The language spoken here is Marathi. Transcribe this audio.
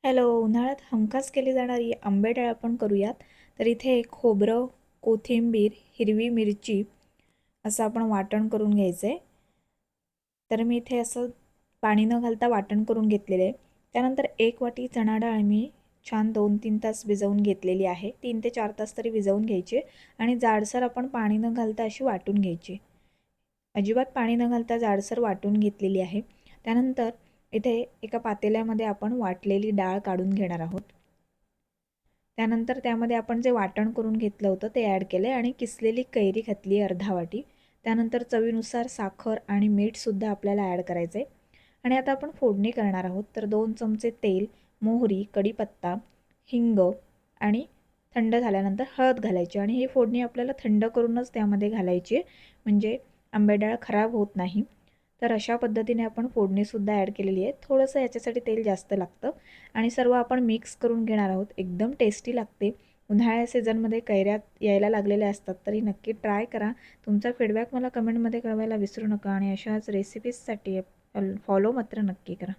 हॅलो. उन्हाळ्यात हमखास केली जाणारी आंबे डाळ आपण करूयात. तर इथे खोबरं, कोथिंबीर, हिरवी मिरची असं आपण वाटण करून घ्यायचं आहे. तर मी इथे असं पाणी न घालता वाटण करून घेतलेलं आहे. त्यानंतर 1 वाटी चणा डाळ मी छान 2-3 तास भिजवून घेतलेली आहे. 3 ते 4 तास तरी भिजवून घ्यायची आणि जाडसर आपण पाणी न घालता अशी वाटून घ्यायची. अजिबात पाणी न घालता जाडसर वाटून घेतलेली आहे. त्यानंतर इथे एका पातेल्यामध्ये आपण वाटलेली डाळ काढून घेणार आहोत. त्यानंतर त्यामध्ये आपण जे वाटण करून घेतलं होतं ते ॲड केलं आणि किसलेली कैरी घातली अर्धा वाटी. त्यानंतर चवीनुसार साखर आणि मीठसुद्धा आपल्याला ॲड करायचं आहे. आणि आता आपण फोडणी करणार आहोत. तर 2 चमचे तेल, मोहरी, कढीपत्ता, हिंग आणि थंड झाल्यानंतर हळद घालायची आणि ही फोडणी आपल्याला थंड करूनच त्यामध्ये घालायची आहे, म्हणजे आंबे डाळ खराब होत नाही. तर अशा पद्धतीने आपण फोडणीसुद्धा ॲड केलेली आहे. थोडंसं याच्यासाठी तेल जास्त लागतं आणि सर्व आपण मिक्स करून घेणार आहोत. एकदम टेस्टी लागते. उन्हाळ्या सीझनमध्ये कैऱ्या यायला लागलेल्या असतात, तरी नक्की ट्राय करा. तुमचा फीडबॅक मला कमेंटमध्ये कळवायला विसरू नका आणि अशाच रेसिपीजसाठी फॉलो मात्र नक्की करा.